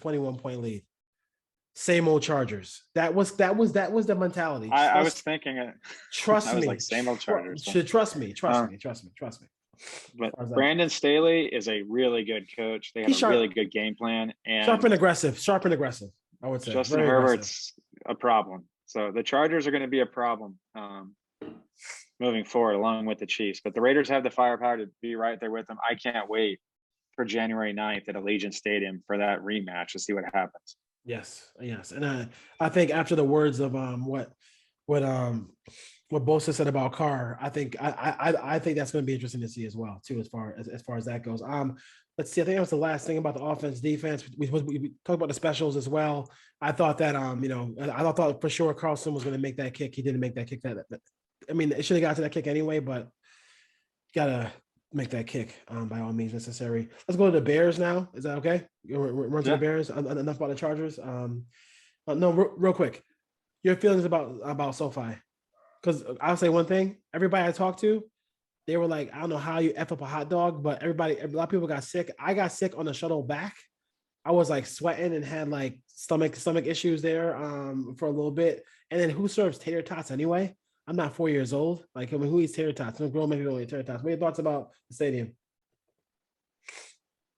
21-point lead. Same old Chargers. That was the mentality. I was thinking it. Trust I was me. like, same old Chargers. Trust me. But Brandon Staley is a really good coach. They have a really good game plan. And sharp and aggressive, I would say. Justin Herbert's a problem. So the Chargers are going to be a problem moving forward, along with the Chiefs. But the Raiders have the firepower to be right there with them. I can't wait for January 9th at Allegiant Stadium for that rematch to see what happens. Yes. And I think after the words of what Bosa said about Carr, I think that's going to be interesting to see as well too, as far as that goes. Let's see. I think that was the last thing about the offense, defense. We talked about the specials as well. I thought that I thought for sure Carlson was going to make that kick. He didn't make that kick. I mean, it should have got to that kick anyway, but gotta make that kick by all means necessary. Let's go to the Bears now. Is that okay? Run to the Bears. Enough about the Chargers. No, real quick. Your feelings about SoFi? Because I'll say one thing. Everybody I talked to, they were like, I don't know how you F up a hot dog, but a lot of people got sick. I got sick on the shuttle back. I was like sweating and had like stomach issues there for a little bit. And then who serves tater tots anyway? I'm not 4 years old. Like, I mean, who eats tater tots? No grown men who don't eat tater tots. What are your thoughts about the stadium?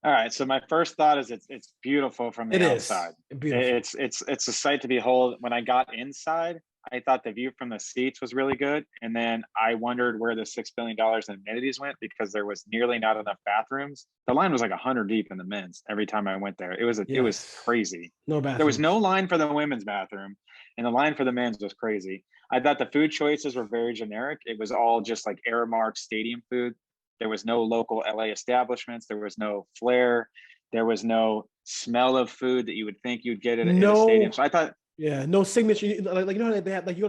All right. So my first thought is it's beautiful from the outside. It's a sight to behold. When I got inside, I thought the view from the seats was really good. And then I wondered where the $6 billion in amenities went because there was nearly not enough bathrooms. The line was like 100 deep in the men's every time I went there. It was crazy. No bathrooms. There was no line for the women's bathroom, and the line for the men's was crazy. I thought the food choices were very generic. It was all just like Aramark stadium food. There was no local LA establishments. There was no flair. There was no smell of food that you would think you'd get in a stadium. So I thought, no signature. Like how they had like you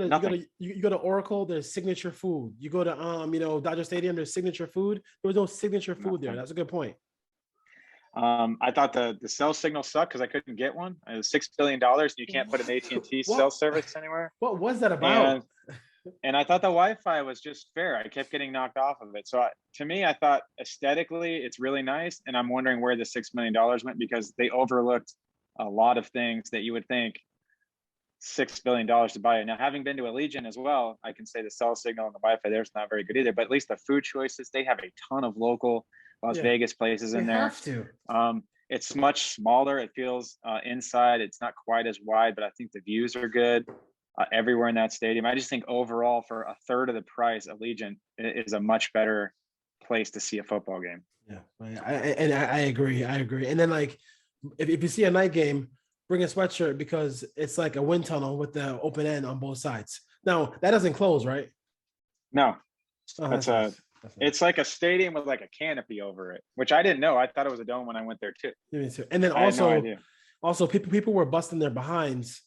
go to Oracle. There's signature food. You go to Dodger Stadium. There's signature food. There was no signature food there. That's a good point. I thought the cell signal sucked because I couldn't get one. It was $6 billion. You can't put an AT&T cell service anywhere. What was that about? And I thought the Wi-Fi was just fair. I kept getting knocked off of it. So to me, I thought aesthetically it's really nice. And I'm wondering where the $6 million went because they overlooked a lot of things that you would think $6 billion to buy it. Now, having been to Allegiant as well, I can say the cell signal and the Wi-Fi there's not very good either. But at least the food choices, they have a ton of local Las Vegas places in there. Have to. It's much smaller. It feels inside. It's not quite as wide, but I think the views are good everywhere in that stadium. I just think overall, for a third of the price, Allegiant is a much better place to see a football game. Yeah, I agree. And then, like, if you see a night game, bring a sweatshirt because it's like a wind tunnel with the open end on both sides. Now, that doesn't close, right? No. It's like a stadium with like a canopy over it, which I didn't know. I thought it was a dome when I went there too. Me too. And then also people were busting their behinds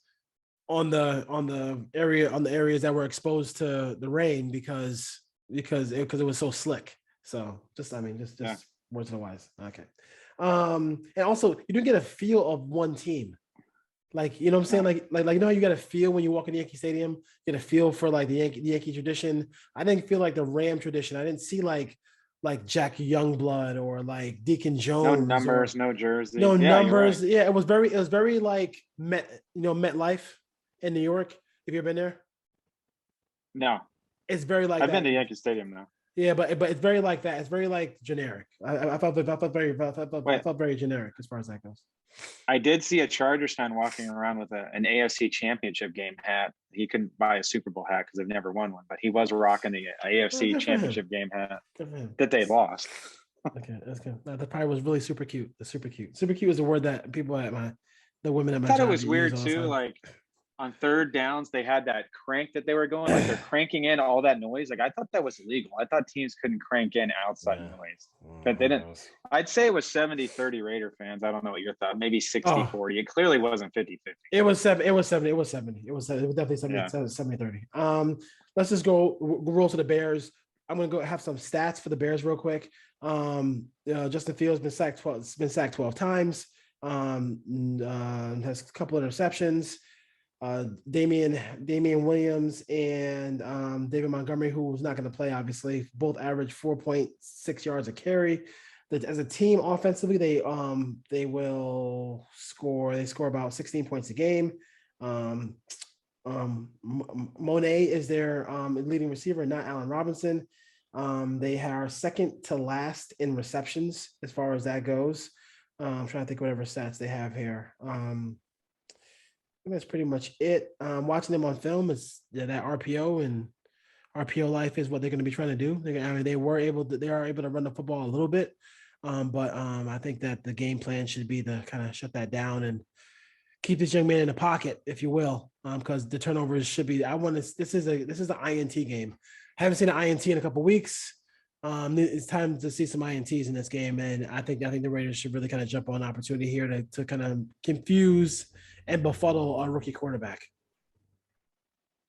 on the areas that were exposed to the rain because it was so slick. So just words to the wise. Okay. And also you didn't get a feel of one team. Like, you know what I'm saying? Like you know how you got to feel when you walk in Yankee Stadium, get a feel for like the Yankee tradition. I didn't feel like the Ram tradition. I didn't see like Jack Youngblood or like Deacon Jones. No numbers, no jersey. No numbers. Right. Yeah, it was very like MetLife in New York. Have you ever been there? No. It's very like I've been to Yankee Stadium now. Yeah, but it's very like that. It's very like generic. I felt very generic as far as that goes. I did see a Chargers fan walking around with an AFC Championship game hat. He couldn't buy a Super Bowl hat because they've never won one, but he was rocking the AFC Championship game hat that they lost. Okay, that's good. That probably was really super cute. Super cute is the word that people the women at my I thought it was weird too. Like on third downs, they had that crank that they were going, like they're cranking in all that noise. Like I thought that was illegal. I thought teams couldn't crank in outside noise, but they didn't. I'd say it was 70-30 Raider fans. I don't know what your thought. Maybe 60-40. It clearly wasn't 50-50. It was 70. It was definitely 70-30. Let's just roll to the Bears. I'm gonna go have some stats for the Bears real quick. Justin Fields been sacked 12 times. Has a couple of interceptions. Damian Williams and David Montgomery, who's not going to play, obviously, both average 4.6 yards a carry. as a team offensively, they will score. They score about 16 points a game. Monet is their leading receiver, not Allen Robinson. They are second to last in receptions as far as that goes. I'm trying to think whatever stats they have here. That's pretty much it. Watching them on film is that RPO and RPO life is what they're going to be trying to do. They are able to run the football a little bit, but I think that the game plan should be to kind of shut that down and keep this young man in the pocket, if you will, because the turnovers should be. This is the INT game. I haven't seen an INT in a couple of weeks. It's time to see some INTs in this game, and I think the Raiders should really kind of jump on an opportunity here to kind of confuse and befuddle a rookie quarterback.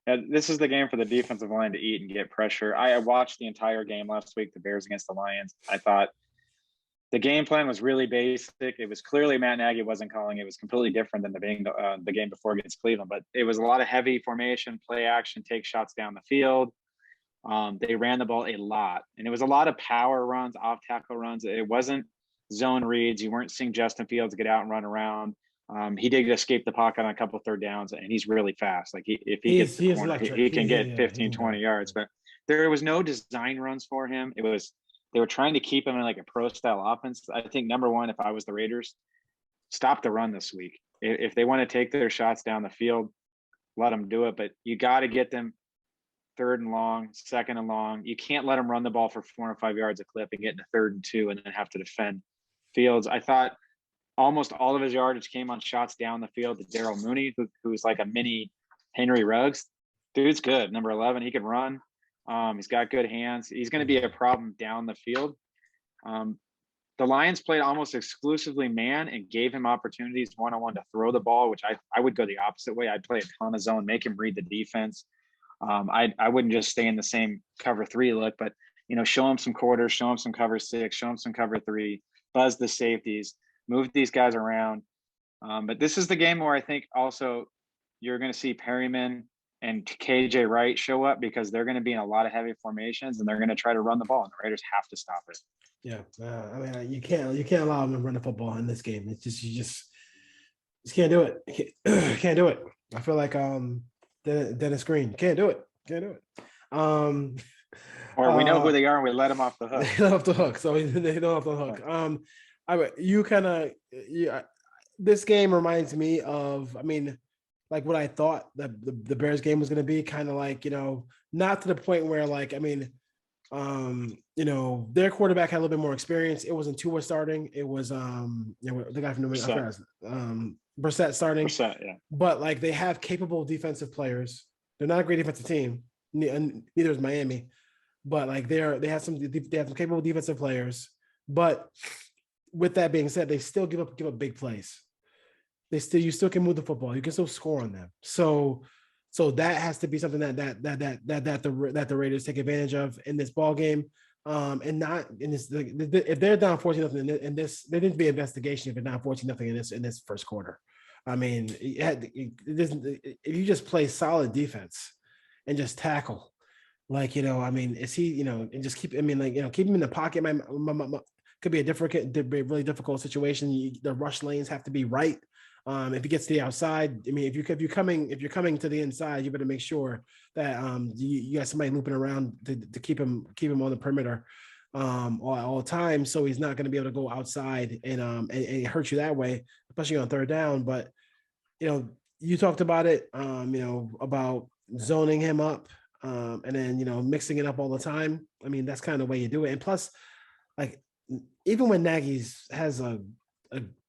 This is the game for the defensive line to eat and get pressure. I watched the entire game last week, the Bears against the Lions. I thought the game plan was really basic. It was clearly Matt Nagy wasn't calling. It was completely different than the game before against Cleveland. But it was a lot of heavy formation, play action, take shots down the field. They ran the ball a lot, and it was a lot of power runs, off tackle runs. It wasn't zone reads. You weren't seeing Justin Fields get out and run around. He did escape the pocket on a couple of third downs, and he's really fast. Like if he gets the corner, he can get 15, 20 yards. But there was no design runs for him. They were trying to keep him in like a pro style offense. I think number one, if I was the Raiders, stop the run this week. If they want to take their shots down the field, let them do it. But you got to get them third and long, second and long. You can't let them run the ball for 4 or 5 yards a clip and get into 3rd and 2 and then have to defend Fields. I thought almost all of his yardage came on shots down the field to Darrell Mooney, who's like a mini Henry Ruggs. Dude's good. Number 11, he can run. He's got good hands. He's going to be a problem down the field. The Lions played almost exclusively man and gave him opportunities one-on-one to throw the ball, which I would go the opposite way. I'd play a ton of zone, make him read the defense. I wouldn't just stay in the same cover 3 look, but show him some quarters, show him some cover 6, show him some cover 3, buzz the safeties, move these guys around. But this is the game where I think also you're going to see Perryman and KJ Wright show up because they're going to be in a lot of heavy formations and they're going to try to run the ball, and the Raiders have to stop it. Yeah, I mean, you can't allow them to run the football in this game. It's just you just can't do it. Can't do it. I feel like Dennis Green can't do it. Or we know who they are and we let them off the hook. They let off the hook, so they don't off the hook. This game reminds me of, like what I thought the Bears game was going to be, kind of like, not to the point where their quarterback had a little bit more experience. It wasn't Tua starting. It was the guy from New England, Brissett starting. Brissett, yeah. But like they have capable defensive players. They're not a great defensive team. Neither is Miami. But like they have some capable defensive players. But with that being said, they still give up big plays. You still can move the football. You can still score on them. So that has to be something that the Raiders take advantage of in this ball game, and not in this. If they're down 14-0 in this, there needs to be an investigation if they're down 14-0 in this first quarter. If you just play solid defense and just tackle, is he, and just keep. Keep him in the pocket. Could be a really difficult situation. The rush lanes have to be right. If he gets to the outside, if you're coming to the inside, you better make sure that you got somebody looping around to keep him on the perimeter all the time, so he's not going to be able to go outside and hurt you that way, especially on third down. But you talked about it, about zoning him up, and then mixing it up all the time. That's kind of the way you do it. And plus, like, even when Nagy's has a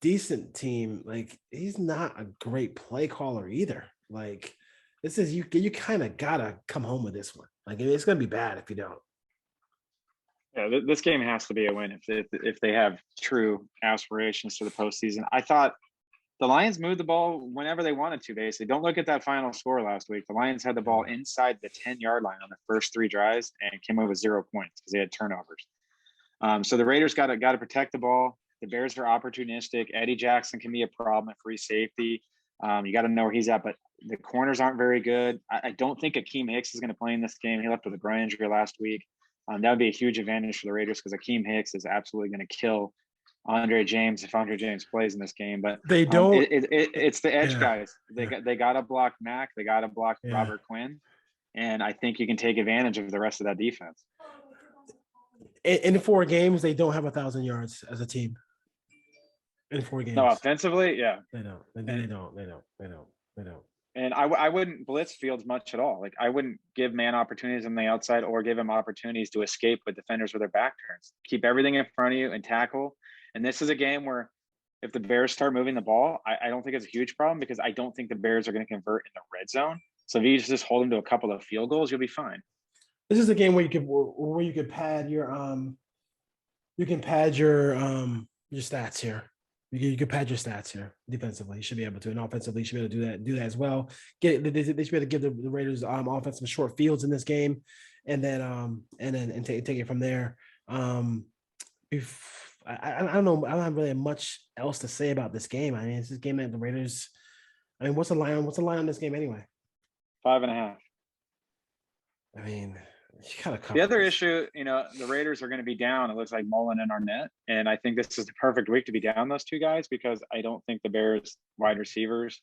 decent team, like, he's not a great play caller either. Like, this is you kind of gotta come home with this one. Like, it's gonna be bad if you don't. Yeah, this game has to be a win if they have true aspirations to the postseason. I thought the Lions moved the ball whenever they wanted to. Basically, don't look at that final score last week. The Lions had the ball inside the 10-yard line on the first 3 drives and came away with 0 points because they had turnovers. So the Raiders got to protect the ball. The Bears are opportunistic. Eddie Jackson can be a problem at free safety. You got to know where he's at, but the corners aren't very good. I don't think Akeem Hicks is going to play in this game. He left with a groin injury last week. That would be a huge advantage for the Raiders because Akeem Hicks is absolutely going to kill Andre James if Andre James plays in this game. But They don't. It's the edge Yeah, guys. They got to block Mac. They got to block yeah. Robert Quinn, and I think you can take advantage of the rest of that defense. In 4 games, they don't have 1,000 yards as a team. In 4 games. No, offensively, yeah. They don't. They don't. And I wouldn't blitz Fields much at all. Like I wouldn't give man opportunities on the outside or give him opportunities to escape with defenders with their back turns. Keep everything in front of you and tackle. And this is a game where if the Bears start moving the ball, I don't think it's a huge problem because I don't think the Bears are going to convert in the red zone. So if you just hold them to a couple of field goals, you'll be fine. This is a game where you could pad your stats here. You can pad your stats here defensively. You should be able to, and offensively, you should be able to do that as well. They should be able to give the Raiders offensive short fields in this game, and then take it from there. I don't know. I don't have really much else to say about this game. I mean, it's this game that the Raiders. I mean, what's the line? What's the line on this game anyway? 5.5. I mean, you gotta cover the other this. issue, the Raiders are going to be down. It looks like Mullen and Arnett, and I think this is the perfect week to be down those two guys because I don't think the Bears wide receivers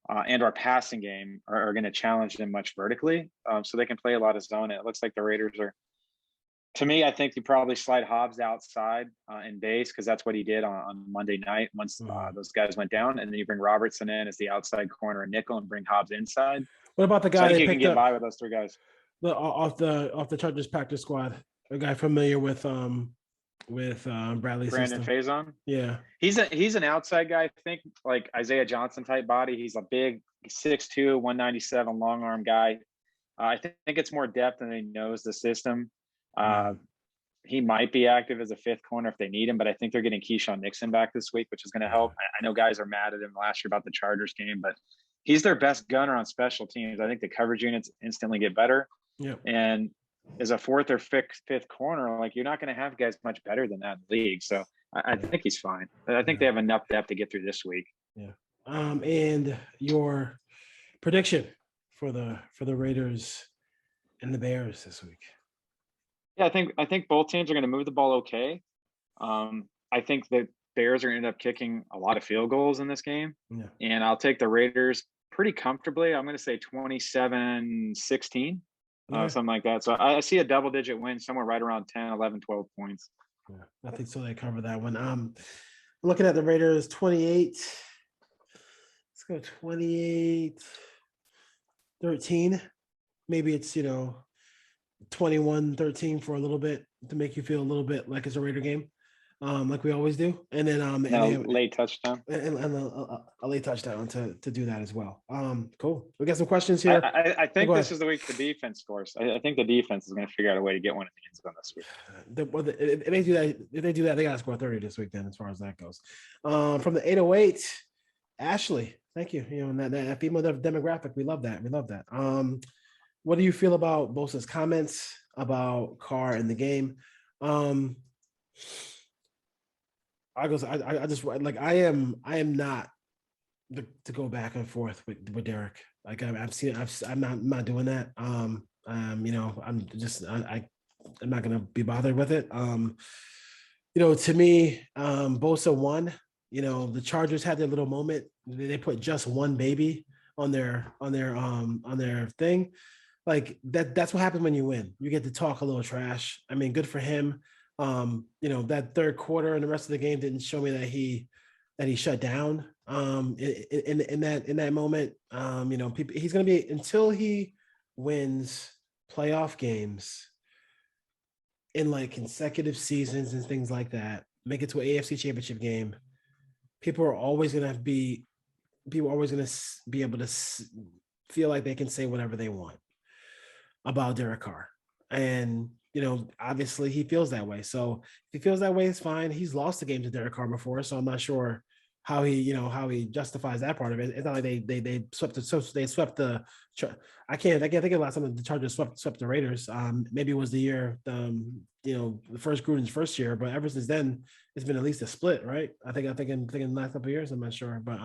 and our passing game are going to challenge them much vertically, so they can play a lot of zone. It looks like the Raiders are. To me, I think you probably slide Hobbs outside in base because that's what he did on Monday night once those guys went down, and then you bring Robertson in as the outside corner and nickel, and bring Hobbs inside. What about the guy so they you picked can get up? by with those 3 guys. Off the Chargers practice squad, a guy familiar with Bradley's Brandon system. Faizon. Yeah, he's an outside guy. I think like Isaiah Johnson type body. He's a big 6'2", 197 long arm guy. I think it's more depth and he knows the system. He might be active as a 5th corner if they need him, but I think they're getting Keyshawn Nixon back this week, which is going to help. I know guys are mad at him last year about the Chargers game, but he's their best gunner on special teams. I think the coverage units instantly get better. Yeah. And as a 4th or 5th corner, like you're not going to have guys much better than that in the league. So I think he's fine. I think they have enough depth to get through this week. Yeah. And your prediction for the Raiders and the Bears this week? Yeah, I think both teams are going to move the ball okay. I think the Bears are going to end up kicking a lot of field goals in this game. Yeah. And I'll take the Raiders pretty comfortably. I'm going to say 27-16, something like that. So I see a double-digit win somewhere right around 10, 11, 12 points. Yeah, I think so. They cover that one. Looking at the Raiders, 28. Let's go 28-13. Maybe it's 21-13 for a little bit to make you feel a little bit like it's a Raider game, like we always do. And then late touchdown and a late touchdown to do that as well. Cool. We got some questions here. I think this is the week the defense scores. I think the defense is going to figure out a way to get one in the end zone this week. If they do that, they got to score 30 this week. Then, as far as that goes, from the 808, Ashley, thank you. That female demographic, we love that. What do you feel about Bosa's comments about Carr in the game? I am not to go back and forth with Derek. Like I'm not doing that. I'm not gonna be bothered with it. To me, Bosa won. The Chargers had their little moment. They put just one baby on their thing. Like that's what happens when you win. You get to talk a little trash. I mean, good for him. That 3rd quarter and the rest of the game didn't show me that he shut down. In that moment, he's going to be, until he wins playoff games in like consecutive seasons and things like that, make it to an AFC Championship game. People are always going to be able to feel like they can say whatever they want about Derek Carr. And, obviously he feels that way. So if he feels that way, it's fine. He's lost the game to Derek Carr before, so I'm not sure how he justifies that part of it. It's not like they swept the I can't think of the last time the Chargers swept the Raiders. Maybe it was the year, the first Gruden's first year, but ever since then it's been at least a split, right? I think in the last couple of years, I'm not sure, but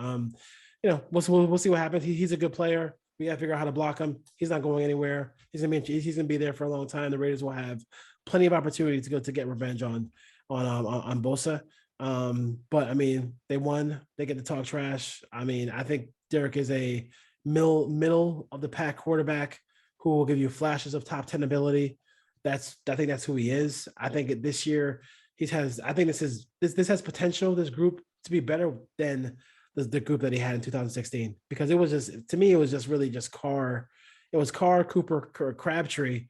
we'll see what happens. He's a good player. We got to figure out how to block him. He's not going anywhere. He's gonna be there for a long time. The Raiders will have plenty of opportunity to get revenge on Bosa. But I mean, they won. They get to talk trash. I mean, I think Derek is a middle of the pack quarterback who will give you flashes of top 10 ability. I think that's who he is. I think this year I think this has potential, this group, to be better than the group that he had in 2016, because it was just, to me, it was just really just Carr. It was Carr, Cooper, Crabtree.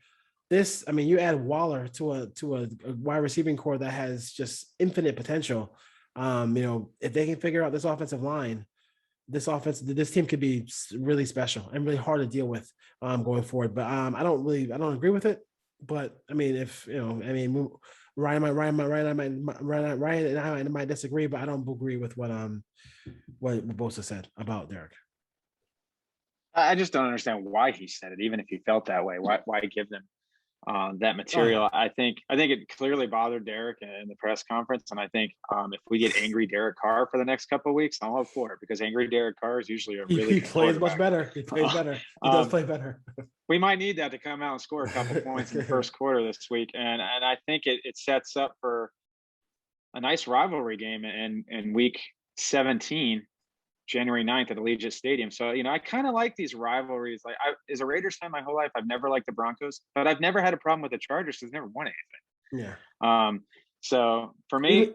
This, I mean, you add Waller to a wide receiving core that has just infinite potential. If they can figure out this offensive line, this team could be really special and really hard to deal with going forward. But I don't agree with it. But I mean, Ryan and I might disagree, but I don't agree with what Bosa said about Derek. I just don't understand why he said it, even if he felt that way. Why give them that material? I think it clearly bothered Derek in the press conference, and I think if we get angry Derek Carr for the next couple of weeks, I'm all for it, because angry Derek Carr is usually a really he plays much better. He plays better. He does play better. We might need that to come out and score a couple points in the first quarter this week, and I think it sets up for a nice rivalry game in week 17. January 9th at Allegiant Stadium. So, I kind of like these rivalries. Like, as a Raiders fan my whole life, I've never liked the Broncos, but I've never had a problem with the Chargers because they've never won anything. Yeah. So for me,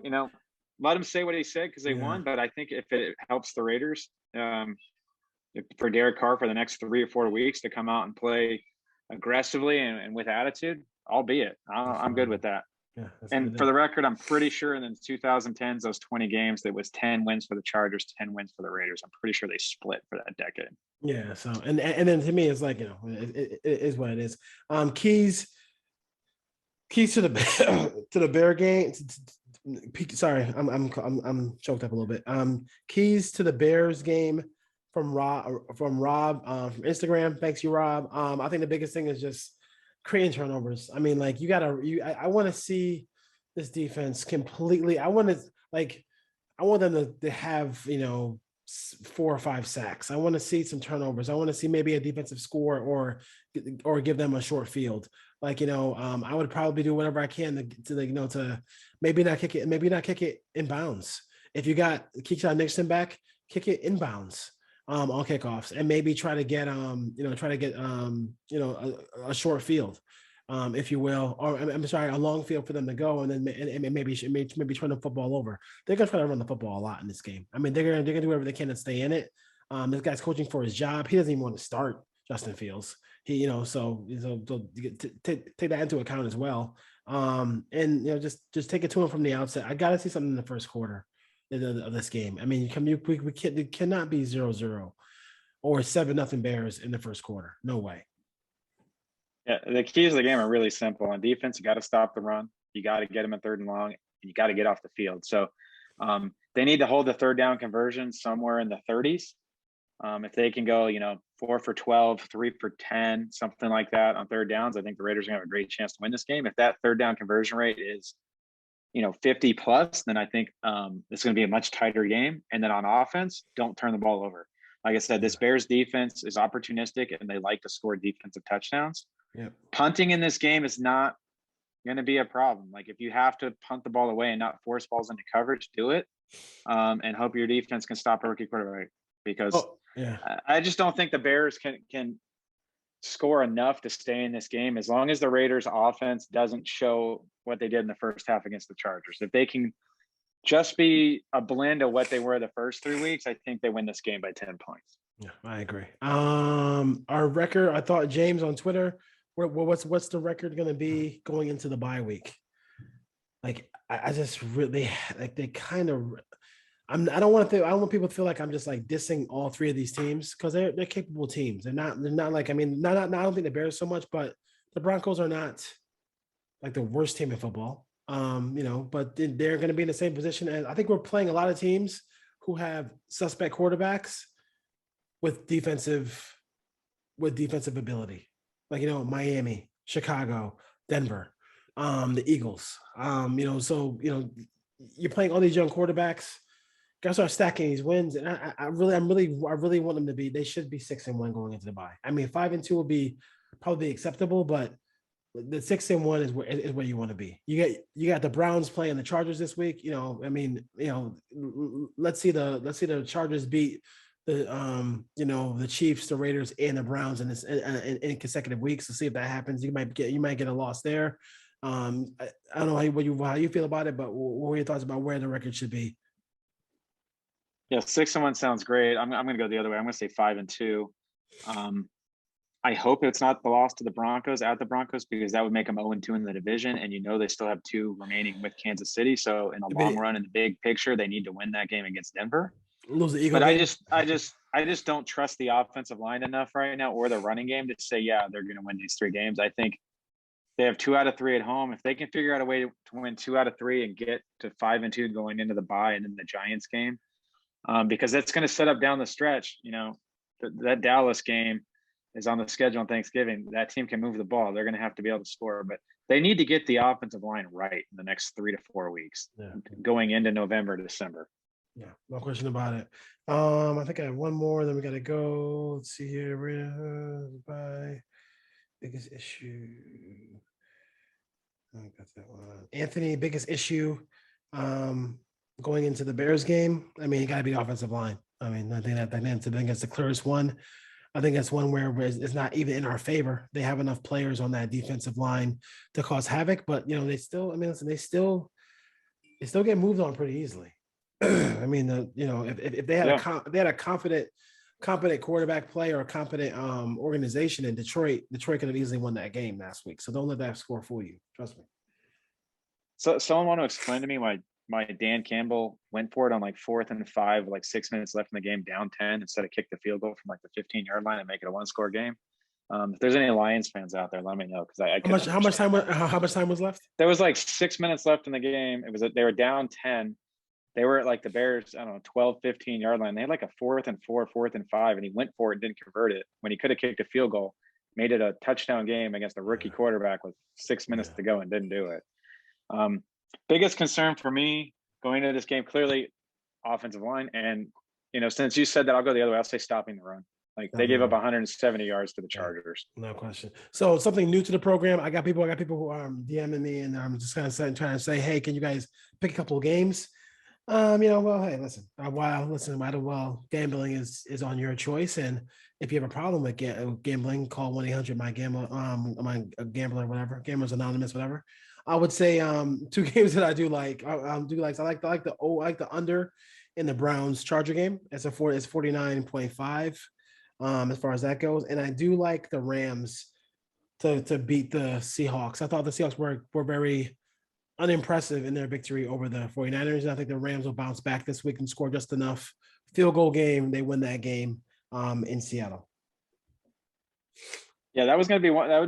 let him say what he said because they won. But I think if it helps the Raiders, for Derek Carr for the next 3 or 4 weeks to come out and play aggressively and with attitude, albeit I'm good with that. Yeah, and for the record, I'm pretty sure in the 2010s, those 20 games, there was 10 wins for the Chargers, 10 wins for the Raiders. I'm pretty sure they split for that decade. Yeah. So, and then to me, it's like, it is what it is. Keys to the Bear game. Sorry, I'm choked up a little bit. Keys to the Bears game from Rob from Instagram. Thanks you, Rob. I think the biggest thing is just creating turnovers. I mean, like, I want to see this defense completely. I want them to have 4 or 5 sacks. I want to see some turnovers. I want to see maybe a defensive score or give them a short field. Like, I would probably do whatever I can to maybe not kick it in bounds. If you got Keyshawn Nixon back, kick it in bounds. On kickoffs, and maybe try to get a short field, if you will, or I'm sorry, a long field for them to go, and then maybe turn the football over. They're gonna try to run the football a lot in this game. I mean, they're gonna do whatever they can to stay in it. This guy's coaching for his job. He doesn't even want to start Justin Fields. He, so take that into account as well. And just take it to him from the outset. I got to see something in the first quarter of this game. I mean, it cannot be 0-0 or 7-0 Bears in the first quarter. No way. Yeah, the keys of the game are really simple. On defense, you got to stop the run. You got to get them a 3rd and long. And you got to get off the field. So they need to hold the 3rd down conversion somewhere in the 30s. If they can go, 4 for 12, 3 for 10, something like that on 3rd downs, I think the Raiders are going to have a great chance to win this game. If that 3rd down conversion rate is 50 plus, then I think it's going to be a much tighter game. And then on offense, don't turn the ball over. Like I said, this Bears defense is opportunistic and they like to score defensive touchdowns. Yep. Punting in this game is not going to be a problem. Like, if you have to punt the ball away and not force balls into coverage, do it, and hope your defense can stop a rookie quarterback, because I just don't think the Bears can score enough to stay in this game as long as the Raiders offense doesn't show what they did in the first half against the Chargers. If they can just be a blend of what they were the first 3 weeks, I think they win this game by 10 points. Yeah, I agree. Our record, I thought James on Twitter, what's the record going to be going into the bye week? Like, I just really, like, they kind of, I don't want people to feel like I'm just like dissing all 3 of these teams, because they're capable teams. They're not like, I mean, I don't think the Bears so much, but the Broncos are not like the worst team in football. But they're going to be in the same position. And I think we're playing a lot of teams who have suspect quarterbacks with defensive ability. Like, Miami, Chicago, Denver, the Eagles. You're playing all these young quarterbacks. Gotta start stacking these wins, and I really want them to be. They should be 6-1 going into the bye. I mean, 5-2 will be probably acceptable, but the 6-1 is where you want to be. You got the Browns playing the Chargers this week. Let's see the Chargers beat the Chiefs, the Raiders, and the Browns in consecutive weeks to see if that happens. You might get a loss there. I don't know how you feel about it, but what are your thoughts about where the record should be? Yeah, 6-1 sounds great. I'm going to go the other way. I'm going to say 5-2. I hope it's not the loss to the Broncos at the Broncos, because that would make them 0-2 in the division, and they still have 2 remaining with Kansas City. So in the long run, in the big picture, they need to win that game against Denver. Lose the Eagle but game. I just don't trust the offensive line enough right now, or the running game, to say they're going to win these 3 games. I think they have 2 out of 3 at home. If they can figure out a way to win 2 out of 3 and get to 5-2 going into the bye and then the Giants game, because that's going to set up down the stretch. That Dallas game is on the schedule on Thanksgiving. That team can move the ball. They're going to have to be able to score, but they need to get the offensive line right in the next 3 to 4 weeks, going into November, December. Yeah, no question about it. I think I have one more. Then we got to go. Let's see here. By biggest issue. I got that one. Anthony, biggest issue going into the Bears game. I mean, you got to be the offensive line. I mean, I think that's the clearest one. I think that's one where it's not even in our favor. They have enough players on that defensive line to cause havoc, but they still. I mean, listen, they still get moved on pretty easily. I mean, if they had a competent quarterback play or a competent organization in Detroit could have easily won that game last week. So don't let that score fool you. Trust me. So someone want to explain to me why Dan Campbell went for it on like 4th and 5, with like 6 minutes left in the game, down 10, instead of kick the field goal from like the 15-yard line and make it a 1-score game. If there's any Lions fans out there, let me know, because how much time was left? There was like 6 minutes left in the game. They were down 10. They were at like the Bears, 12, 15-yard line. They had like a 4th and 4, 4th and 5, and he went for it and didn't convert it when he could have kicked a field goal, made it a touchdown game against a rookie quarterback with 6 minutes to go, and didn't do it. Biggest concern for me going into this game, clearly offensive line. And, since you said that, I'll go the other way. I'll say stopping the run. Like, they gave up 170 yards to the Chargers. No question. So something new to the program. I got people who are DMing me, and I'm just kind of trying to say, hey, can you guys pick a couple of games? Hey, listen, gambling is on your choice. And if you have a problem with gambling, call 1-800-MY-GAMBLER, a gambler, whatever, Gamblers Anonymous, whatever. I would say 2 games that I do like. I like the under in the Browns Charger game. It's 49.5 as far as that goes. And I do like the Rams to beat the Seahawks. I thought the Seahawks were very unimpressive in their victory over the 49ers. And I think the Rams will bounce back this week and score just enough field goal game. They win that game in Seattle. Yeah, that would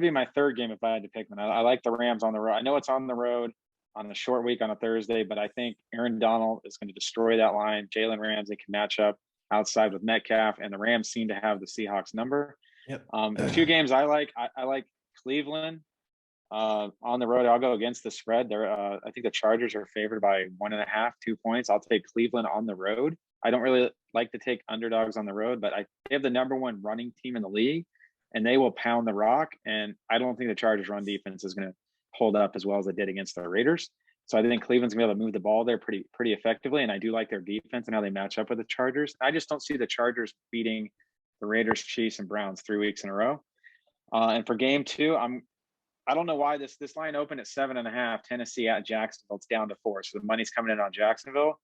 be my 3rd game if I had to pick one. I like the Rams on the road. I know it's on the road on a short week on a Thursday, but I think Aaron Donald is going to destroy that line. Jalen Ramsey can match up outside with Metcalf, and the Rams seem to have the Seahawks number. Yep. A few games I like. I like Cleveland on the road. I'll go against the spread. I think the Chargers are favored by 1.5, 2 points. I'll take Cleveland on the road. I don't really like to take underdogs on the road, but they have the number 1 running team in the league, and they will pound the rock. And I don't think the Chargers run defense is going to hold up as well as they did against the Raiders. So I think Cleveland's gonna be able to move the ball there pretty effectively. And I do like their defense and how they match up with the Chargers. I just don't see the Chargers beating the Raiders, Chiefs, and Browns 3 weeks in a row. And for game 2, I don't know why this line opened at 7.5. Tennessee at Jacksonville. It's down to 4. So the money's coming in on Jacksonville.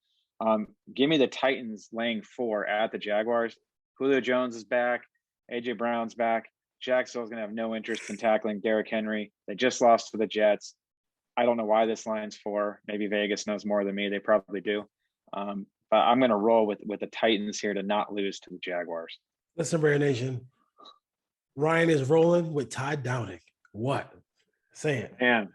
Give me the Titans laying 4 at the Jaguars. Julio Jones is back. AJ Brown's back. Jacksonville's going to have no interest in tackling Derrick Henry. They just lost to the Jets. I don't know why this line's 4. Maybe Vegas knows more than me. They probably do. But I'm going to roll with the Titans here to not lose to the Jaguars. Listen, Bear Nation. Ryan is rolling with Todd Downing. What? Say it. Man.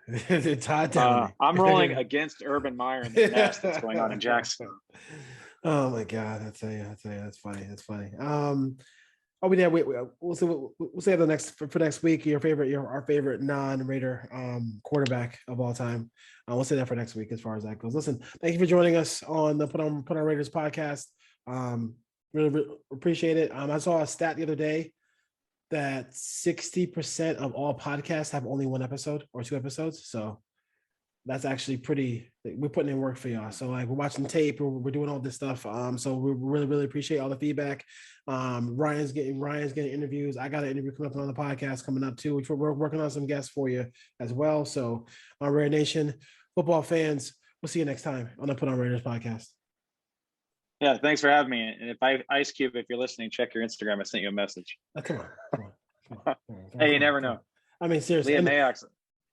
Todd Downing. I'm rolling against Urban Meyer and the mess that's going on in Jacksonville. Oh, my God. I tell you, that's funny. That's funny. We'll see the next for next week. Our favorite non-Raider quarterback of all time. We'll say that for next week as far as that goes. Listen, thank you for joining us on the Put on Raiders podcast. Really appreciate it. I saw a stat the other day that 60% of all podcasts have only one episode or two episodes. So that's actually we're putting in work for y'all. So like we're watching tape, we're doing all this stuff. So we really, really appreciate all the feedback. Ryan's getting interviews. I got an interview coming up on the podcast coming up too, which we're working on some guests for you as well. So Raider Nation, football fans, we'll see you next time on the Put On Raiders podcast. Yeah, thanks for having me. And Ice Cube, if you're listening, check your Instagram. I sent you a message. Come on. Hey, you never know. I mean, seriously. Leah Mayox.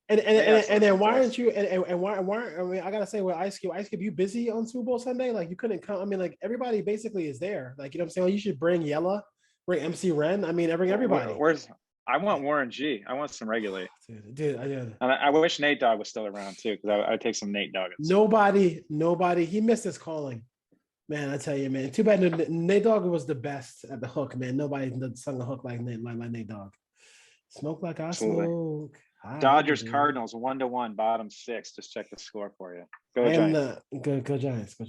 And then why aren't you? And why? I mean, I gotta say, with Ice Cube, you busy on Super Bowl Sunday? Like you couldn't come. I mean, like everybody basically is there. Like you know what I'm saying? Well, you should bring Yella, bring MC Ren. I mean, bring everybody. I want Warren G. I want some regulate. Dude. And I wish Nate Dogg was still around too, because I'd take some Nate Dogg. Nobody. He missed his calling, man. I tell you, man. Too bad Nate Dogg was the best at the hook, man. Nobody sung a hook like Nate Dogg. Smoke like I smoke. Dodgers Cardinals 1-1, bottom 6. Just check the score for you. Go Giants. Go Giants. All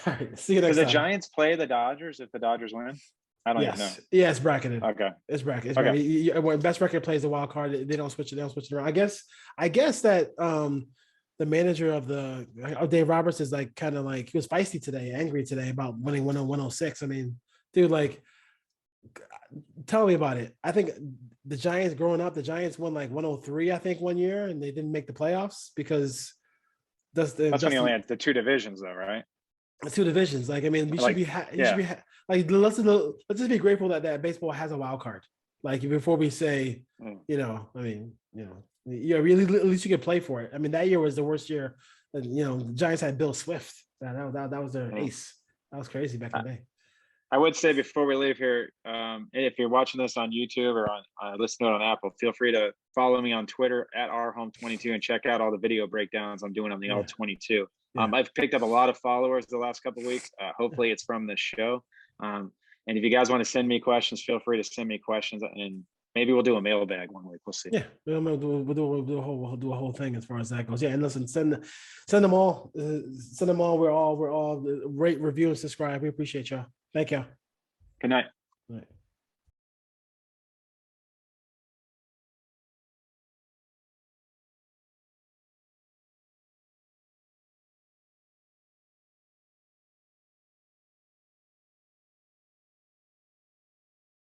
right, see you next time. The Giants play the Dodgers if the Dodgers win? I don't even know. Yeah, it's bracketed. Okay. It's bracketed. When best record plays the wild card, they don't switch it. They don't switch it around. I guess that the manager of Dave Roberts is like kind of like he was feisty today, angry today about winning 106. I mean, dude, like tell me about it. I think the Giants growing up, the Giants won like 103, I think, one year, and they didn't make the playoffs because that's when you only had the two divisions, though, right? The two divisions. Like, I mean, we should be like, let's just be grateful that baseball has a wild card. Like, before we say, at least you can play for it. I mean, that year was the worst year. The Giants had Bill Swift. That was their ace. That was crazy back in the day. I would say before we leave here, if you're watching this on YouTube or listening on Apple, feel free to follow me on Twitter at rhome22 and check out all the video breakdowns I'm doing on the L22. Yeah. I've picked up a lot of followers the last couple of weeks. Hopefully it's from this show. And if you guys want to send me questions, feel free to send me questions, and maybe we'll do a mailbag one week. We'll see. Yeah, we'll do a whole thing as far as that goes. Yeah, and listen, send them all. We're all rate, review, and subscribe. We appreciate y'all. Thank you. Good night. All right.